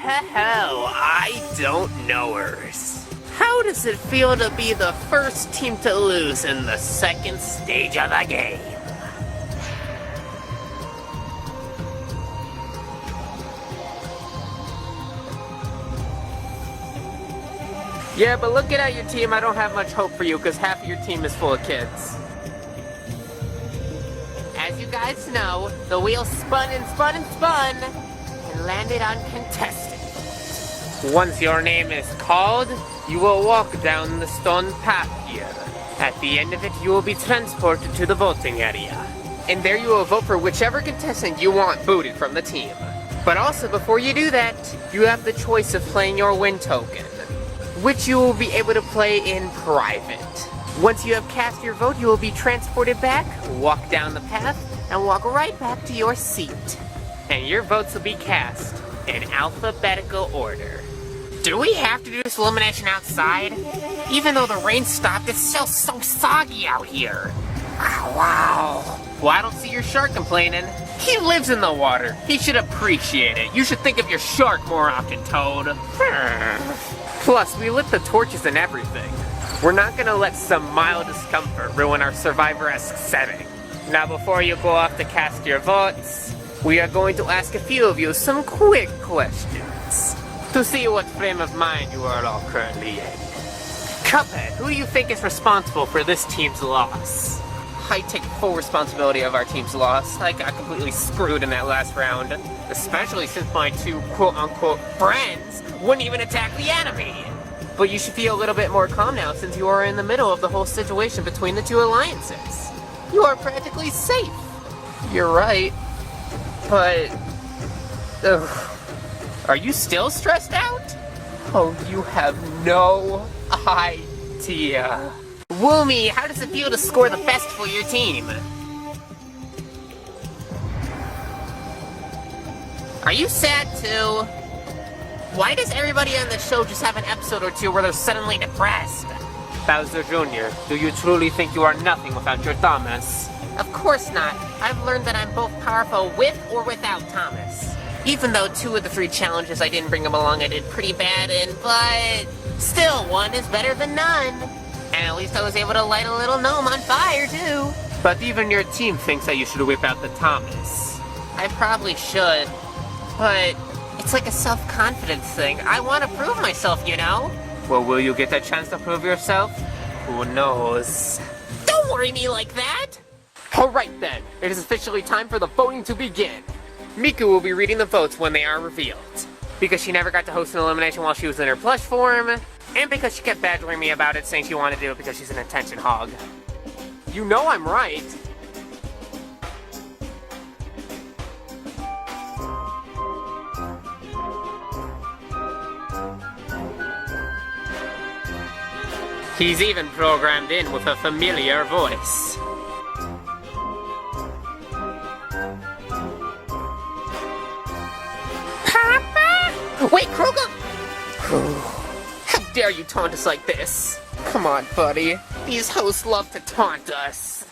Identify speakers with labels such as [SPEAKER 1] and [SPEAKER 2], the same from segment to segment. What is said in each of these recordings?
[SPEAKER 1] I don't knowers. How does it feel to be the first team to lose in the second stage of the game? Yeah, but looking at your team, I don't have much hope for you because half of your team is full of kids. As you guys know, the wheel spun and spun and spun and landed on contestant. Once your name is called, you will walk down the stone path here. At the end of it, you will be transported to the voting area. And there you will vote for whichever contestant you want booted from the team. But also, before you do that, you have the choice of playing your win token, which you will be able to play in private. Once you have cast your vote, you will be transported back, walk down the path, and walk right back to your seat. And your votes will be cast in alphabetical order. Do we have to do this elimination outside? Even though the rain stopped, it's still so soggy out here. Wow. Well, I don't see your shark complaining. He lives in the water. He should appreciate it. You should think of your shark more often, Toad. Plus, we lit the torches and everything. We're not gonna let some mild discomfort ruin our Survivor-esque setting. Now, before you go off to cast your votes, we are going to ask a few of you some quick questions to see what frame of mind you are all currently in. Cuphead, who do you think is responsible for this team's loss? I take full responsibility of our team's loss. I got completely screwed in that last round, especially since my two quote-unquote friends wouldn't even attack the enemy. But you should feel a little bit more calm now since you are in the middle of the whole situation between the two alliances. You are practically safe. You're right. But... ugh. Are you still stressed out? Oh, you have no idea. Woomy, how does it feel to score the best for your team? Are you sad too? Why does everybody on the show just have an episode or two where they're suddenly depressed? Bowser Jr., do you truly think you are nothing without your Thomas? Of course not. I've learned that I'm both powerful with or without Thomas. Even though 2 of the 3 challenges I didn't bring him along I did pretty bad in, but still, one is better than none. And at least I was able to light a little gnome on fire too. But even your team thinks that you should whip out the Thomas. I probably should, but it's like a self-confidence thing. I want to prove myself, you know? Well, will you get that chance to prove yourself? Who knows? Don't worry me like that! Alright then, it is officially time for the voting to begin. Miku will be reading the votes when they are revealed. Because she never got to host an elimination while she was in her plush form, and because she kept badgering me about it, saying she wanted to do it because she's an attention hog. You know I'm right. He's even programmed in with a familiar voice. Papa! Wait, Kroger! How dare you taunt us like this? Come on, buddy. These hosts love to taunt us.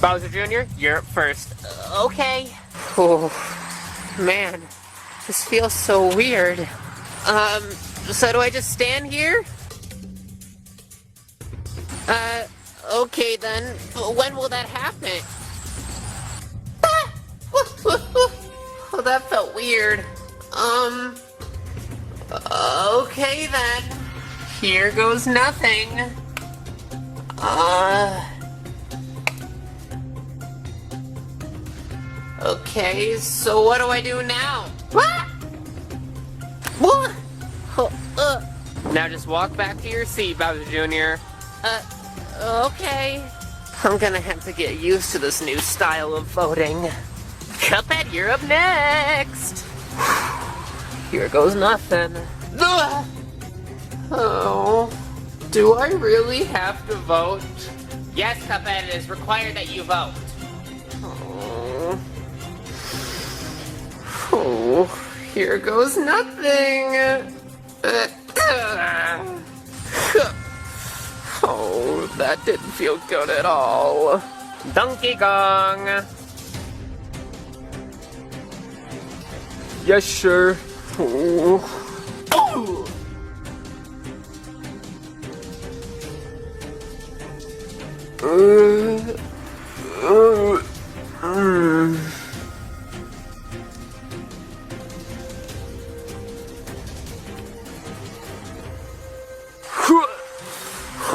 [SPEAKER 1] Bowser Jr., you're up first. Okay. Oh, man. This feels so weird. So do I just stand here? Okay then. When will that happen? Ah! Oh, that felt weird. Okay then. Here goes nothing. Okay, so what do I do now? What? Now just walk back to your seat, Bowser Jr. Okay. I'm gonna have to get used to this new style of voting. Cuphead, you're up next! Here goes nothing. Ugh. Oh. Do I really have to vote? Yes, Cuphead, it is required that you vote. Oh. Oh. Here goes nothing! Oh, that didn't feel good at all. Donkey Kong!
[SPEAKER 2] Yes, sure. Oh.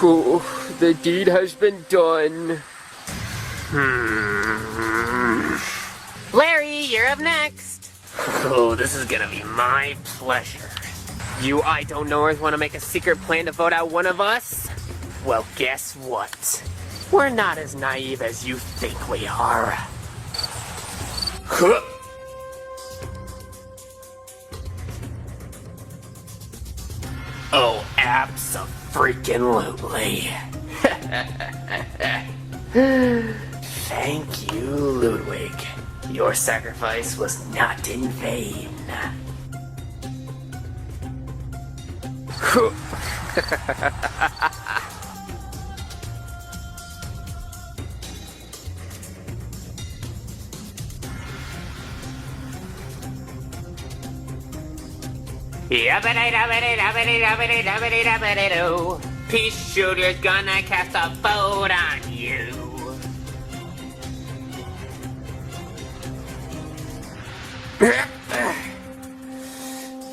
[SPEAKER 2] Oh, the deed has been done.
[SPEAKER 1] Larry, you're up next. Oh, this is gonna be my pleasure. You I don't knowers want to make a secret plan to vote out one of us? Well, guess what? We're not as naive as you think we are. Oh, abso-freaking-lutely. Thank you, Ludwig. Your sacrifice was not in vain. Pea shooter's gonna cast a vote on you.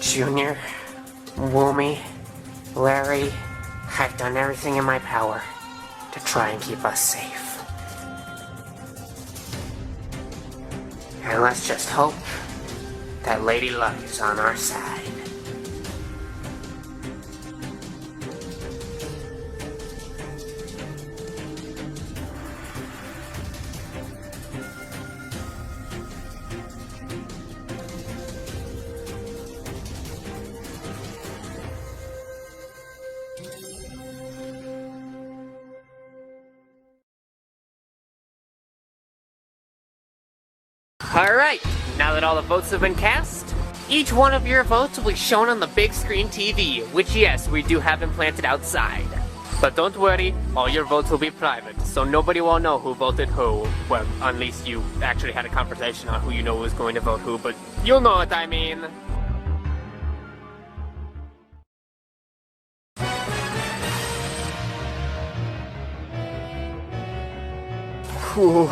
[SPEAKER 1] Junior, Woomy, Larry, I've done everything in my power to try and keep us safe. And let's just hope that Lady Luck is on our side. Alright, now that all the votes have been cast, each one of your votes will be shown on the big screen TV, which yes, we do have implanted outside. But don't worry, all your votes will be private, so nobody will know who voted who. Well, unless you actually had a conversation on who you know was going to vote who, but you'll know what I mean.
[SPEAKER 2] Whew.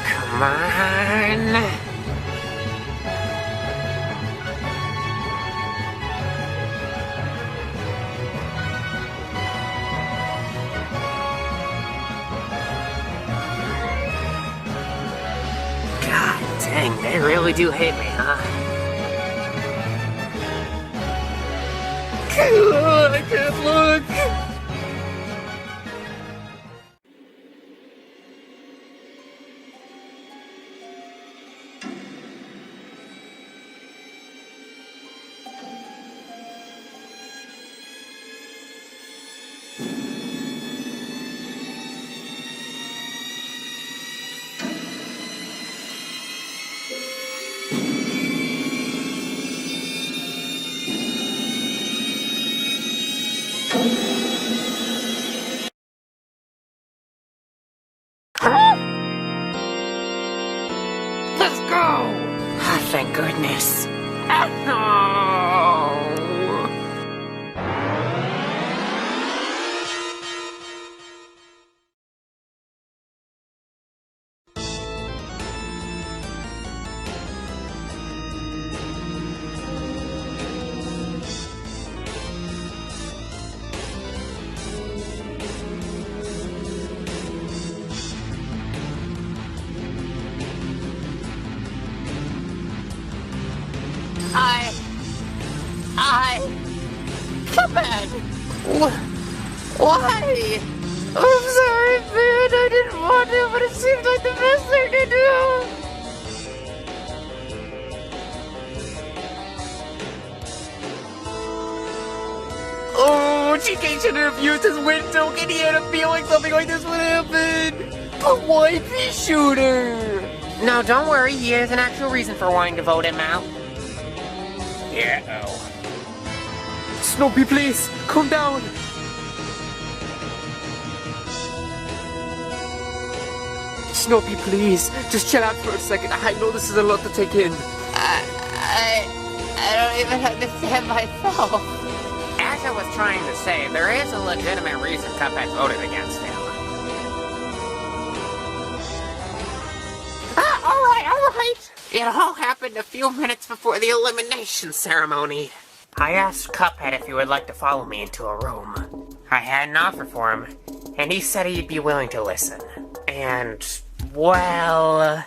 [SPEAKER 1] Come on. God dang, they really do hate me, huh?
[SPEAKER 2] I can't look.
[SPEAKER 1] Let's go! Ah, thank goodness. Ah, no! Cuphead! Why? I'm sorry, man. I didn't want to, but it seemed like the best thing to do.
[SPEAKER 2] Oh, TK should have used his wind token. He had a feeling something like this would happen. But why pea shooter?
[SPEAKER 1] No, don't worry. He has an actual reason for wanting to vote him out.
[SPEAKER 2] Yeah. Snoopy, please, calm down. Snoopy, please, just chill out for a second. I know this is a lot to take in.
[SPEAKER 1] I don't even understand myself. As I was trying to say, there is a legitimate reason Cuphead voted against him. Alright. It all happened a few minutes before the elimination ceremony. I asked Cuphead if he would like to follow me into a room. I had an offer for him, and he said he'd be willing to listen. And, well...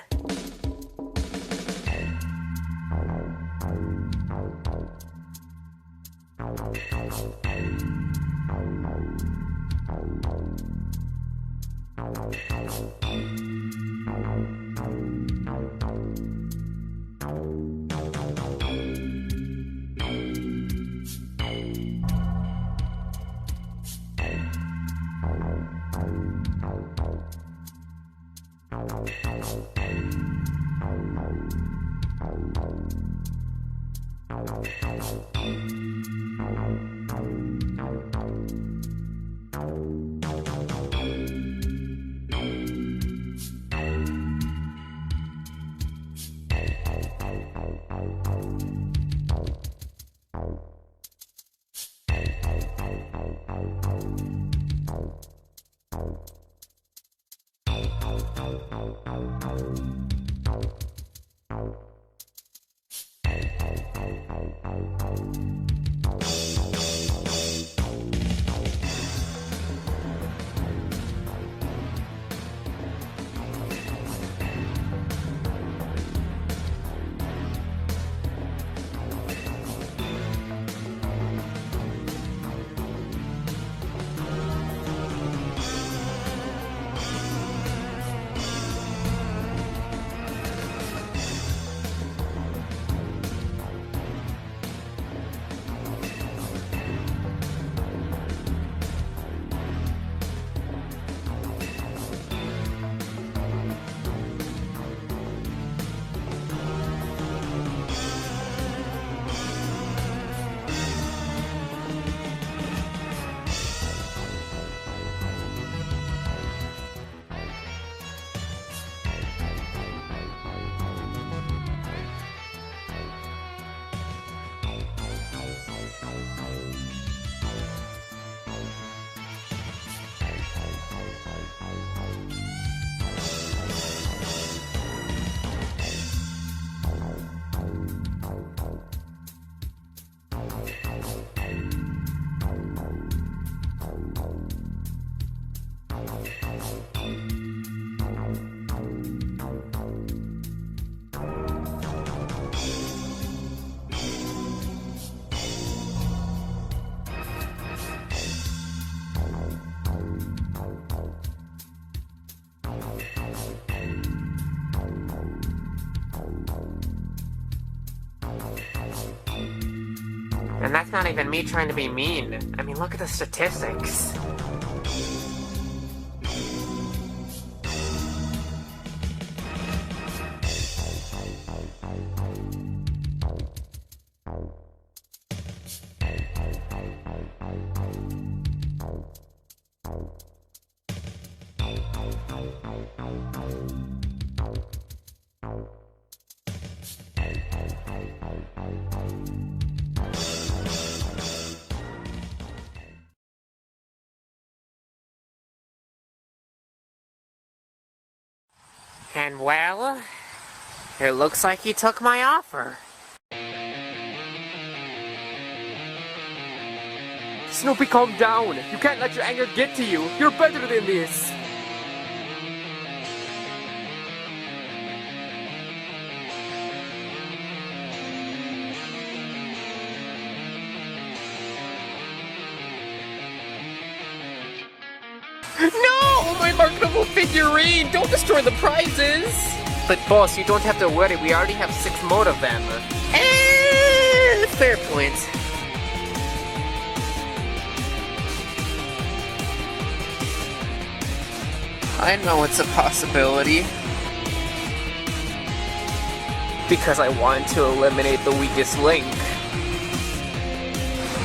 [SPEAKER 1] And that's not even me trying to be mean. I mean, look at the statistics. And well, it looks like he took my offer.
[SPEAKER 2] Snoopy, calm down. You can't let your anger get to you. You're better than this. No! My marketable figurine! Don't destroy the prizes!
[SPEAKER 1] But boss, you don't have to worry, we already have 6 more of them.
[SPEAKER 2] Fair point.
[SPEAKER 1] I know it's a possibility. Because I want to eliminate the weakest link.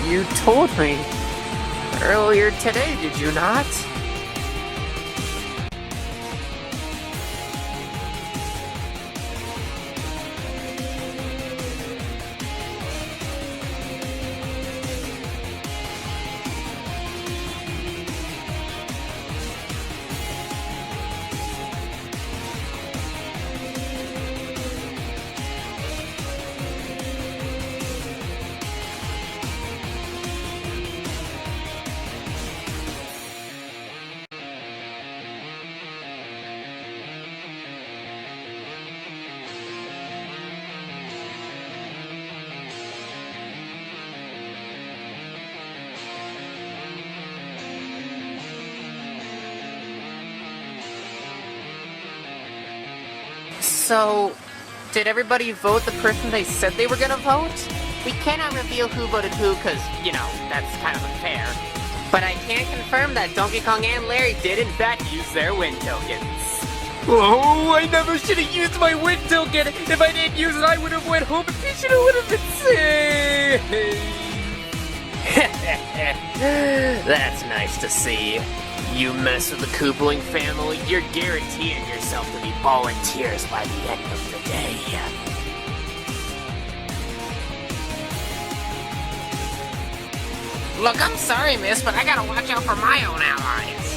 [SPEAKER 1] You told me earlier today, did you not? So, did everybody vote the person they said they were gonna vote? We cannot reveal who voted who, cause, you know, that's kind of unfair. But I can confirm that Donkey Kong and Larry did in fact use their win tokens.
[SPEAKER 2] Oh, I never should have used my win token! If I didn't use it, I would have went home and Fischl would have been safe!
[SPEAKER 1] That's nice to see. You mess with the Koopaling family, you're guaranteeing yourself to be bawling tears by the end of the day. Look, I'm sorry, miss, but I gotta watch out for my own allies.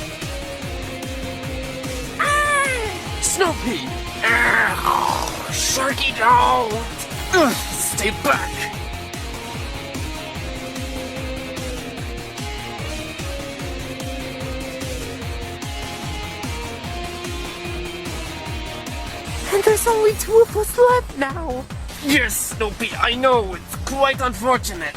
[SPEAKER 2] Snoopy!
[SPEAKER 1] Sharky don't!
[SPEAKER 2] Stay back!
[SPEAKER 1] And there's only 2 of us left now.
[SPEAKER 2] Yes, Snoopy, I know, it's quite unfortunate.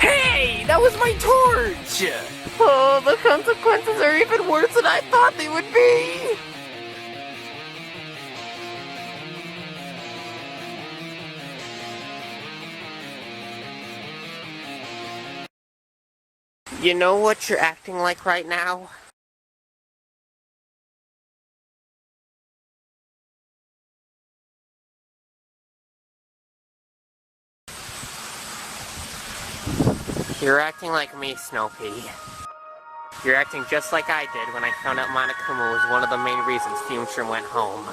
[SPEAKER 2] Hey, that was my torch!
[SPEAKER 1] Oh, the consequences are even worse than I thought they would be! You know what you're acting like right now? You're acting like me, Snoopy. You're acting just like I did when I found out Monokuma was one of the main reasons Fumeshroom went home.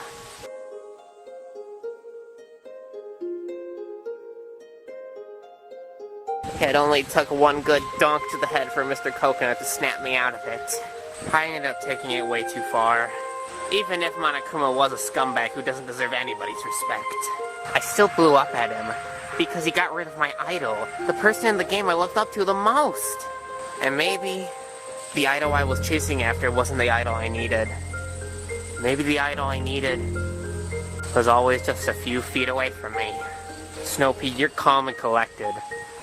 [SPEAKER 1] It only took one good donk to the head for Mr. Coconut to snap me out of it. I ended up taking it way too far. Even if Monokuma was a scumbag who doesn't deserve anybody's respect, I still blew up at him because he got rid of my idol, the person in the game I looked up to the most. And maybe the idol I was chasing after wasn't the idol I needed. Maybe the idol I needed was always just a few feet away from me. Snoopy, you're calm and collected.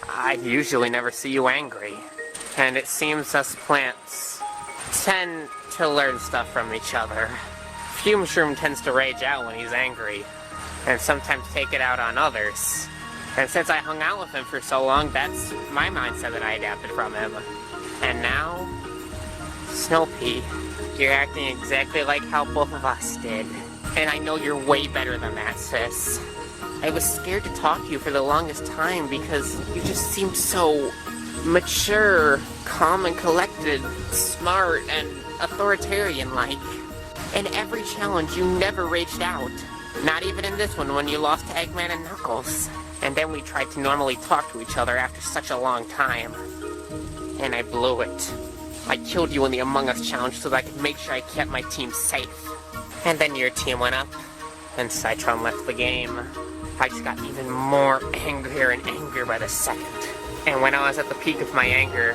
[SPEAKER 1] I usually never see you angry. And it seems us plants tend to learn stuff from each other. Fumeshroom tends to rage out when he's angry, and sometimes take it out on others. And since I hung out with him for so long, that's my mindset that I adapted from him. And now, Snoopy, you're acting exactly like how both of us did. And I know you're way better than that, sis. I was scared to talk to you for the longest time because you just seemed so mature, calm and collected, smart and authoritarian-like. In every challenge, you never raged out. Not even in this one when you lost to Eggman and Knuckles. And then we tried to normally talk to each other after such a long time. And I blew it. I killed you in the Among Us challenge so that I could make sure I kept my team safe. And then your team went up, and Citron left the game. I just got even more angrier and angrier by the second. And when I was at the peak of my anger,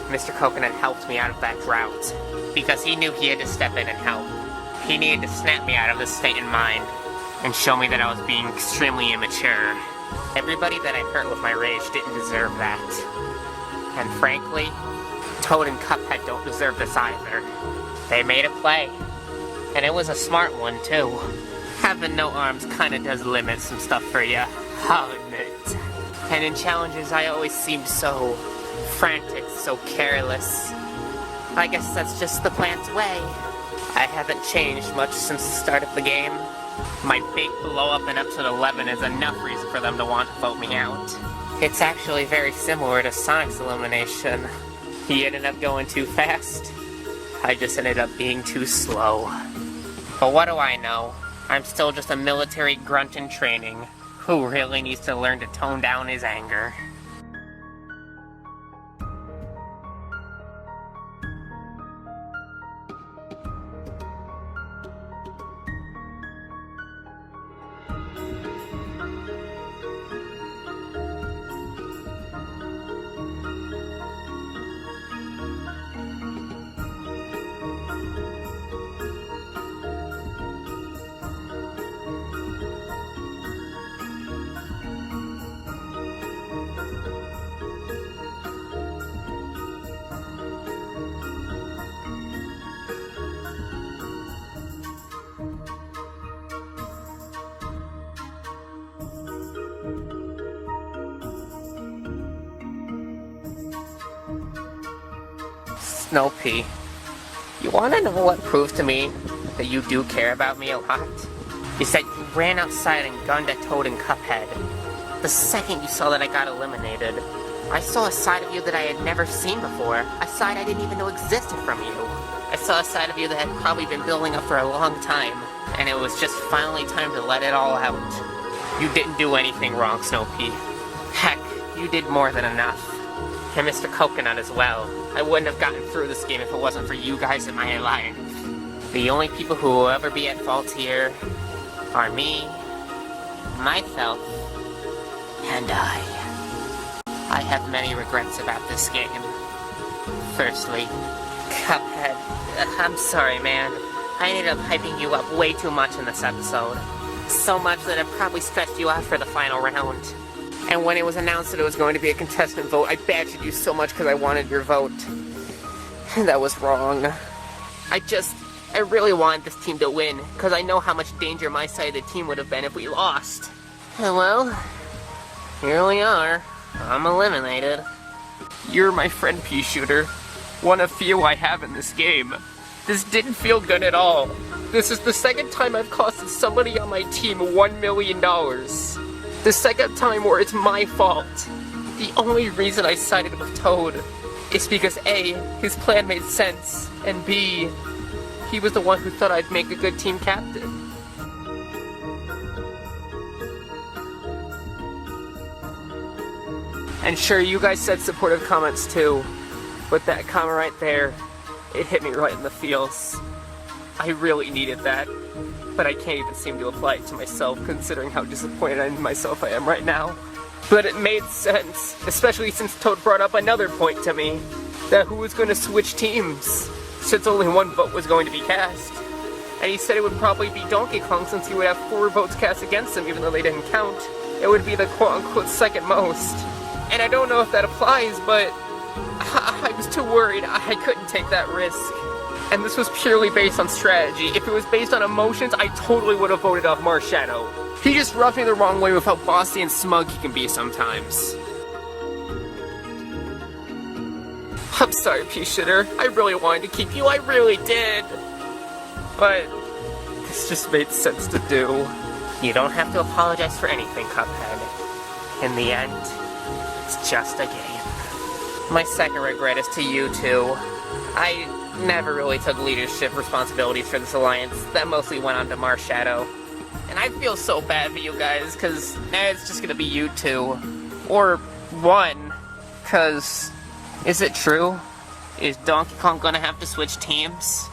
[SPEAKER 1] Mr. Coconut helped me out of that drought. Because he knew he had to step in and help. He needed to snap me out of this state in mind and show me that I was being extremely immature. Everybody that I hurt with my rage didn't deserve that. And frankly, Toad and Cuphead don't deserve this either. They made a play. And it was a smart one, too. Having no arms kinda does limit some stuff for ya, I'll admit. And in challenges, I always seemed so frantic, so careless. I guess that's just the plant's way. I haven't changed much since the start of the game. My big blow-up in episode 11 is enough reason for them to want to vote me out. It's actually very similar to Sonic's elimination. He ended up going too fast. I just ended up being too slow. But what do I know? I'm still just a military grunt in training who really needs to learn to tone down his anger. Snoopy, you wanna know what proved to me that you do care about me a lot? Is that you ran outside and gunned at Toad and Cuphead. The second you saw that I got eliminated, I saw a side of you that I had never seen before, a side I didn't even know existed from you. I saw a side of you that had probably been building up for a long time, and it was just finally time to let it all out. You didn't do anything wrong, Snoopy. Heck, you did more than enough. And Mr. Coconut as well. I wouldn't have gotten through this game if it wasn't for you guys in my life. The only people who will ever be at fault here are me, myself, and I. I have many regrets about this game. Firstly, Cuphead. I'm sorry, man. I ended up hyping you up way too much in this episode. So much that it probably stretched you out for the final round. And when it was announced that it was going to be a contestant vote, I badgered you so much because I wanted your vote. That was wrong. I really wanted this team to win, because I know how much danger my side of the team would have been if we lost. And well, here we are. I'm eliminated.
[SPEAKER 2] You're my friend, Pea Shooter. One of few I have in this game. This didn't feel good at all. This is the second time I've costed somebody on my team $1 million. The second time where it's my fault. The only reason I sided with Toad is because A, his plan made sense, and B, he was the one who thought I'd make a good team captain. And sure, you guys said supportive comments too, but that comment right there, it hit me right in the feels. I really needed that. But I can't even seem to apply it to myself, considering how disappointed in myself I am right now. But it made sense, especially since Toad brought up another point to me, that who was going to switch teams, since only one vote was going to be cast. And he said it would probably be Donkey Kong, since he would have 4 votes cast against him, even though they didn't count. It would be the quote-unquote second most. And I don't know if that applies, but I was too worried. I couldn't take that risk. And this was purely based on strategy. If it was based on emotions, I totally would have voted off Marshadow. He just rubbed me the wrong way with how bossy and smug he can be sometimes. I'm sorry, Pea Shooter. I really wanted to keep you, I really did. But this just made sense to do.
[SPEAKER 1] You don't have to apologize for anything, Cuphead. In the end, it's just a game. My second regret is to you two. I never really took leadership responsibilities for this alliance. That mostly went on to Marshadow. And I feel so bad for you guys, because now it's just gonna be you two. Or one. Because, is it true? Is Donkey Kong gonna have to switch teams?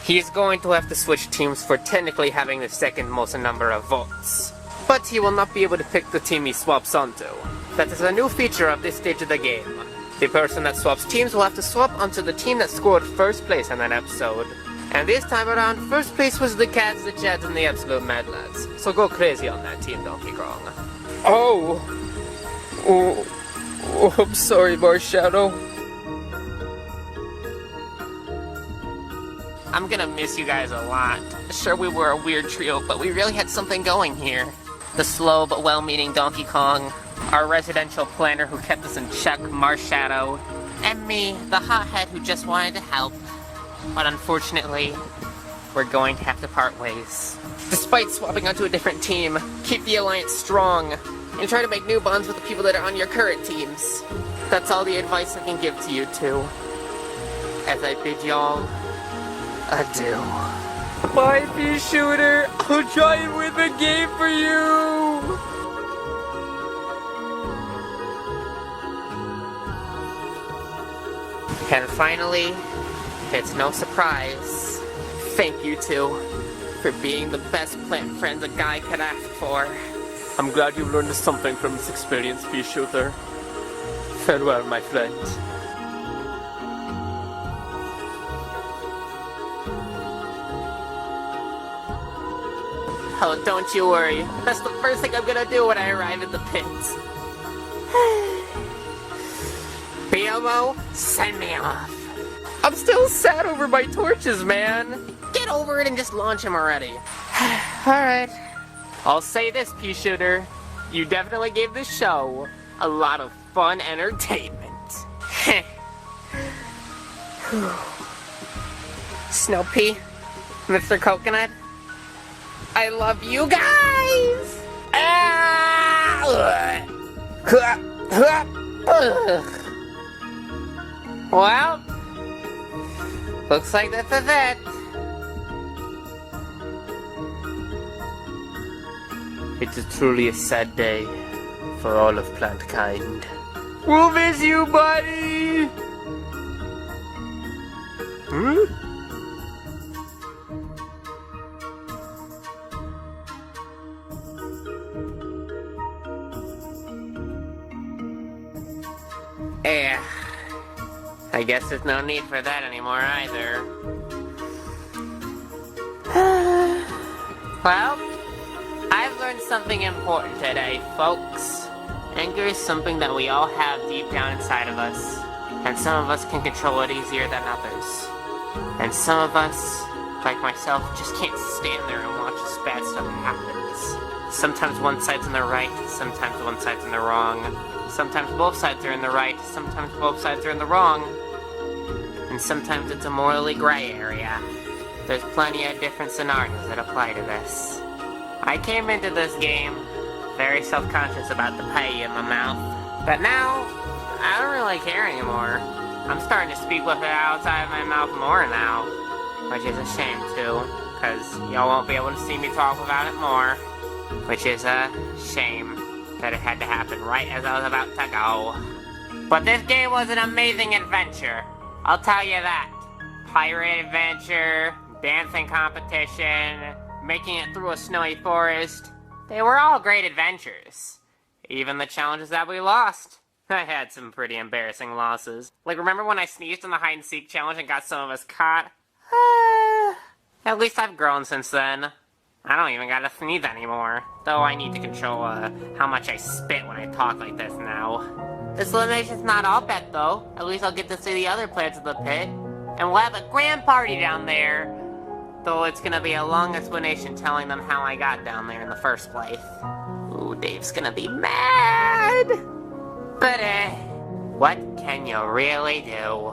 [SPEAKER 1] He's going to have to switch teams for technically having the second most number of votes.
[SPEAKER 2] but he will not be able to pick the team he swaps onto. That is a new feature of this stage of the game. The person that swaps teams will have to swap onto the team that scored first place in that episode. And this time around, first place was the Cats, the Chads, and the Absolute Mad Lads. So go crazy on that team, Donkey Kong. Oh, I'm sorry, Marshadow. I'm gonna miss you guys a lot. Sure, we were a weird trio, but we really had something going here. The slow but well-meaning Donkey Kong, our residential planner who kept us in check, Marshadow, and me, the hothead who just wanted to help. But unfortunately, we're going to have to part ways. Despite swapping onto a different team, keep the alliance strong, and try to make new bonds with the people that are on your current teams. That's all the advice I can give to you two. As I bid y'all adieu. Bye, Pea Shooter! I'll try and win the game for you! And finally, it's no surprise. Thank you two for being the best plant friends a guy could ask for. I'm glad you learned something from this experience, Pea Shooter. Farewell, my friend. Oh, don't you worry. That's the first thing I'm gonna do when I arrive at the pits. BMO, send me off. I'm still sad over my torches, man. Get over it and just launch him already. Alright. I'll say this, Pea Shooter. You definitely gave this show a lot of fun entertainment. Snow Pea, Mr. Coconut, I love you guys! Well, looks like this is it. It is truly a sad day for all of plant kind. We'll miss you, buddy! Huh? Yeah, I guess there's no need for that anymore either. Well, I've learned something important today, folks. Anger is something that we all have deep down inside of us, and some of us can control it easier than others. And some of us, like myself, just can't stand there and watch this bad stuff happens. Sometimes one side's in the right, sometimes one side's in the wrong. Sometimes both sides are in the right, sometimes both sides are in the wrong. And sometimes it's a morally gray area. There's plenty of different scenarios that apply to this. I came into this game very self-conscious about the pie in my mouth. But now, I don't really care anymore. I'm starting to speak with it outside of my mouth more now. Which is a shame too, because y'all won't be able to see me talk about it more. Which is a shame that it had to happen right as I was about to go. But this game was an amazing adventure. I'll tell you that. Pirate adventure, dancing competition, making it through a snowy forest. They were all great adventures. Even the challenges that we lost. I had some pretty embarrassing losses. Like, remember when I sneezed in the hide-and-seek challenge and got some of us caught? At least I've grown since then. I don't even gotta sneeze anymore. Though I need to control how much I spit when I talk like this now. This elimination's not all bad though. At least I'll get to see the other players of the pit. And we'll have a grand party down there. Though it's gonna be a long explanation telling them how I got down there in the first place. Ooh, Dave's gonna be mad! But what can you really do?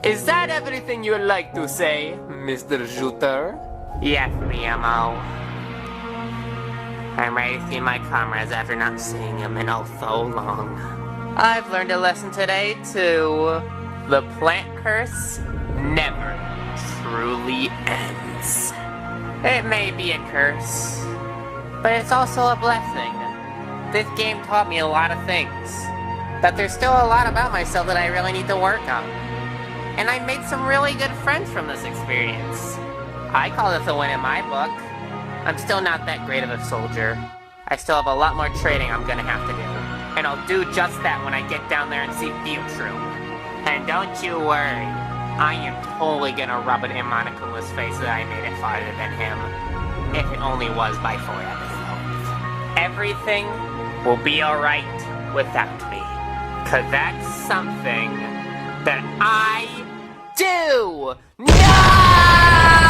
[SPEAKER 2] Is that everything you'd like to say, Mr. Shooter? Yes, BMO. I'm ready to see my comrades after not seeing them in oh so long. I've learned a lesson today, too. The plant curse never truly ends. It may be a curse, but it's also a blessing. This game taught me a lot of things, but there's still a lot about myself that I really need to work on. And I made some really good friends from this experience. I call this a win in my book. I'm still not that great of a soldier.
[SPEAKER 1] I still have a lot more trading I'm gonna have to do. And I'll do just that when I get down there and see Fieldsroom. And don't you worry, I am totally gonna rub it in Monocula's face that I made it farther than him. If it only was by 4 episodes. Everything will be alright without me. 'Cause that's something that I do! No!